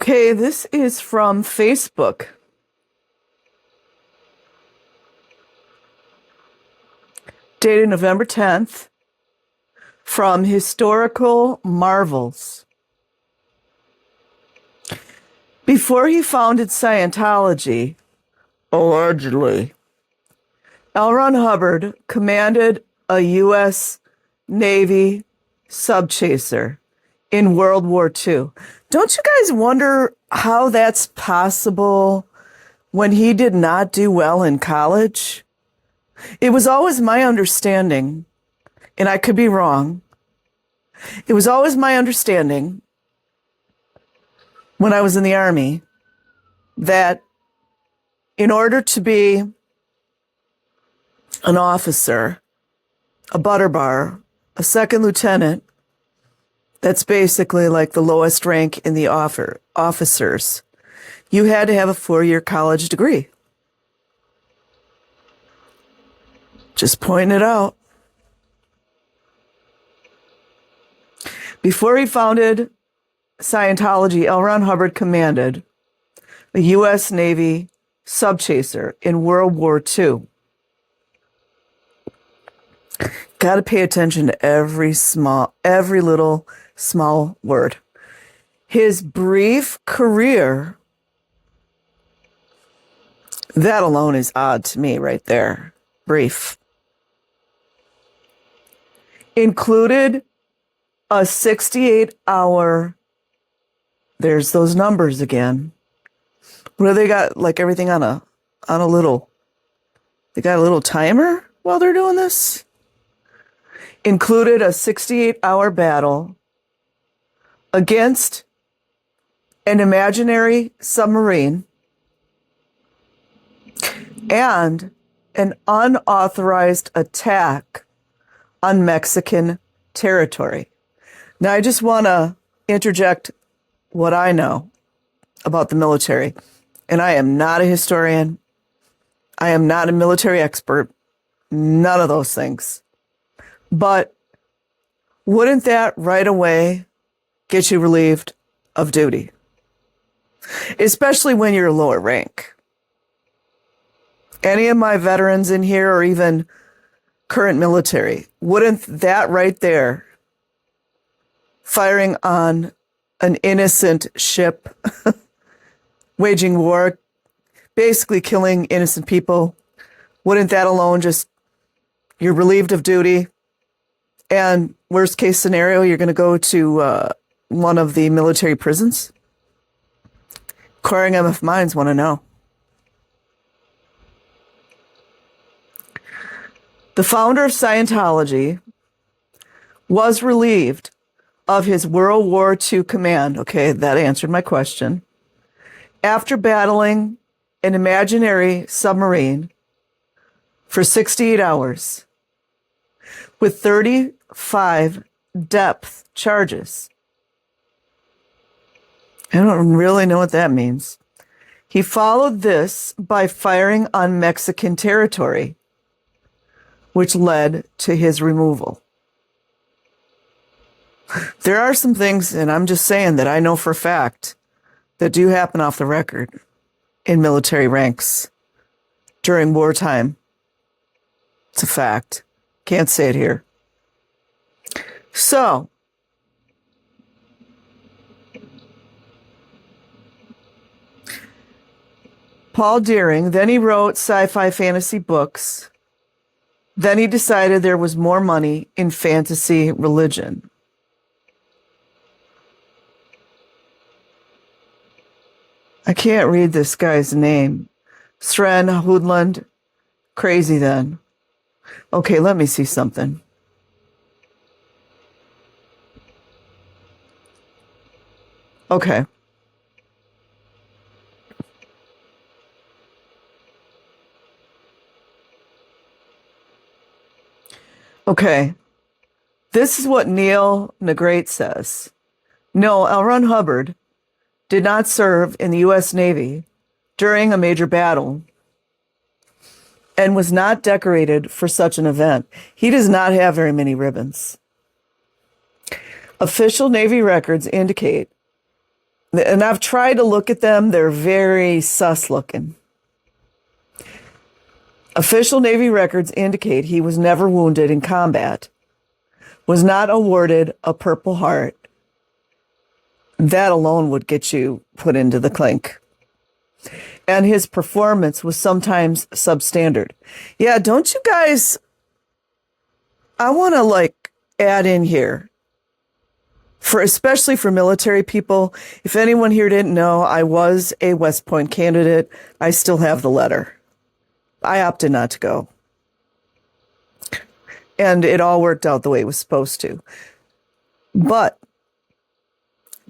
Okay, this is from Facebook. Dated November 10th. From Historical Marvels. Before he founded Scientology, allegedly, L. Ron Hubbard commanded a U.S. Navy subchaser in World War II. Don't you guys wonder how that's possible when he did not do well in college? It was always my understanding, and I could be wrong, it was always my understanding when I was in the Army that in order to be an officer, a butter bar, a second lieutenant, that's basically like the lowest rank in the officers, you had to have a 4-year college degree. Just pointing it out. Before he founded Scientology, L. Ron Hubbard commanded a U.S. Navy subchaser in World War II. Got to pay attention to every little small word. His brief career, that alone is odd to me right there. Brief. Included a 68-hour, there's those numbers again. What do they got, like everything on a little, they got a little timer while they're doing this? Included a 68-hour battle against an imaginary submarine and an unauthorized attack on Mexican territory. Now, I just want to interject what I know about the military. And I am not a historian. I am not a military expert. None of those things. But wouldn't that right away get you relieved of duty? Especially when you're a lower rank. Any of my veterans in here or even current military, wouldn't that right there, firing on an innocent ship, waging war, basically killing innocent people, wouldn't that alone just, you're relieved of duty? And worst case scenario, you're going to go to one of the military prisons? Acquiring MF minds want to know. The founder of Scientology was relieved of his World War II command. Okay, that answered my question. After battling an imaginary submarine for 68 hours with 35 depth charges. I don't really know what that means. He followed this by firing on Mexican territory, which led to his removal. There are some things, and I'm just saying that I know for a fact, that do happen off the record in military ranks during wartime. It's a fact. Can't say it here. So, Paul Deering, then he wrote sci-fi fantasy books. Then he decided there was more money in fantasy religion. I can't read this guy's name. Sren Hoodland. Crazy then. Okay, let me see something. Okay. Okay. This is what Neil Negrate says. No, L. Ron Hubbard did not serve in the U.S. Navy during a major battle and was not decorated for such an event. He does not have very many ribbons. Official Navy records indicate And I've tried to look at them. They're very sus looking. Official Navy records indicate he was never wounded in combat, was not awarded a Purple Heart. That alone would get you put into the clink. And his performance was sometimes substandard. Yeah, don't you guys... I want to add in here, especially for military people. If anyone here didn't know, I was a West Point candidate. I still have the letter. I opted not to go. And it all worked out the way it was supposed to. But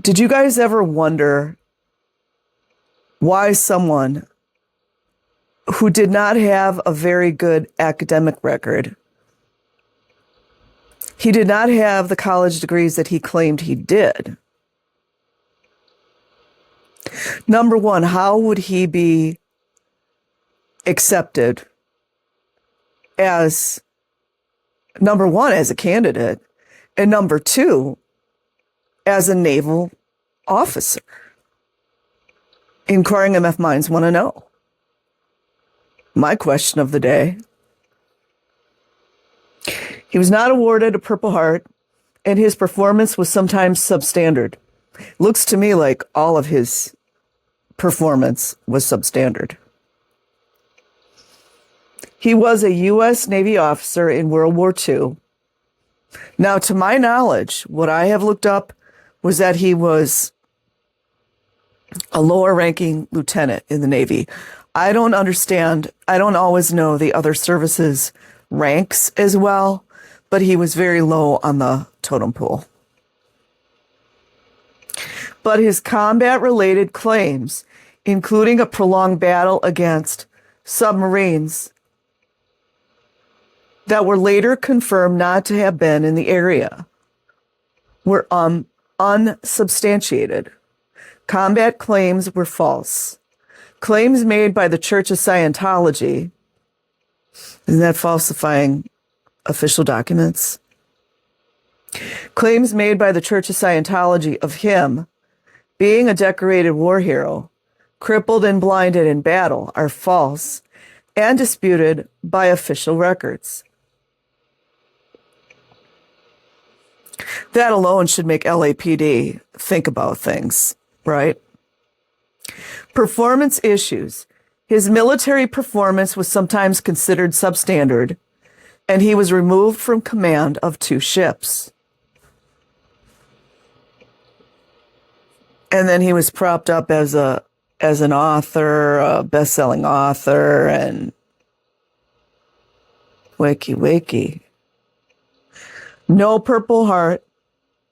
did you guys ever wonder why someone who did not have a very good academic record, he did not have the college degrees that he claimed he did? Number one, how would he be accepted as, number one, as a candidate, and number two, as a naval officer? Inquiring MF minds want to know. My question of the day. He was not awarded a Purple Heart, and his performance was sometimes substandard. Looks to me like all of his performance was substandard. He was a U.S. Navy officer in World War II. Now, to my knowledge, what I have looked up was that he was a lower-ranking lieutenant in the Navy. I don't understand. I don't always know the other services' ranks as well, but he was very low on the totem pole. But his combat-related claims, including a prolonged battle against submarines that were later confirmed not to have been in the area, were unsubstantiated. Combat claims were false. Claims made by the Church of Scientology, isn't that falsifying official documents? Claims made by the Church of Scientology of him being a decorated war hero, crippled and blinded in battle, are false and disputed by official records. That alone should make LAPD think about things, right? Performance issues. His military performance was sometimes considered substandard, and he was removed from command of 2 ships. And then he was propped up as an author, a best-selling author, and wakey. No Purple Heart.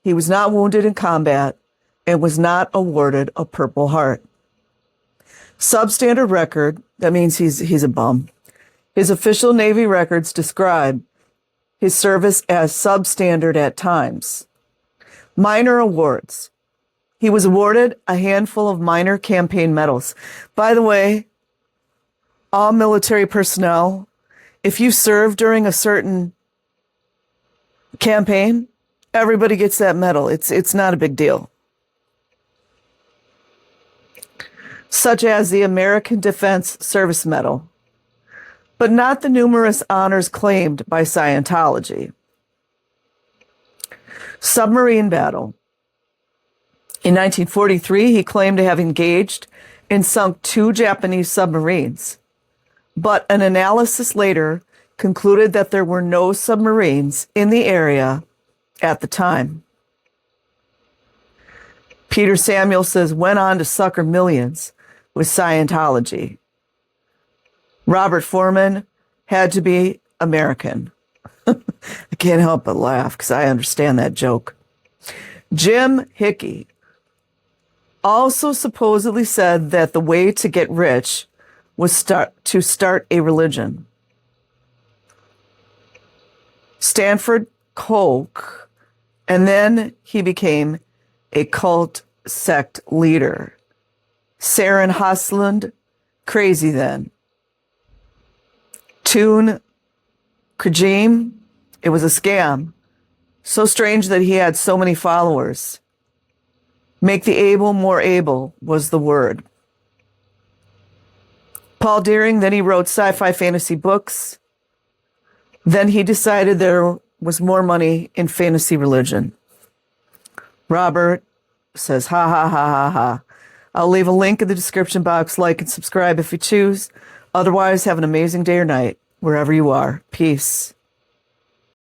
He was not wounded in combat and was not awarded a Purple Heart. Substandard record, that means he's a bum. His official Navy records describe his service as substandard at times. Minor awards. He was awarded a handful of minor campaign medals. By the way, all military personnel, if you serve during a certain campaign, everybody gets that medal. It's not a big deal. Such as the American Defense Service Medal, but not the numerous honors claimed by Scientology. Submarine battle. In 1943, he claimed to have engaged and sunk 2 Japanese submarines, but an analysis later concluded that there were no submarines in the area at the time. Peter Samuel says, went on to sucker millions with Scientology. Robert Foreman had to be American. I can't help but laugh because I understand that joke. Jim Hickey also supposedly said that the way to get rich was to start a religion. Stanford Koch, and then he became a cult sect leader. Saren Hosland, crazy then. Toon Kajim, it was a scam. So strange that he had so many followers. Make the able more able was the word. Paul Deering, then he wrote sci-fi fantasy books. Then he decided there was more money in fantasy religion. Robert says, ha, ha, ha, ha, ha. I'll leave a link in the description box. Like and subscribe if you choose. Otherwise, have an amazing day or night, wherever you are. Peace.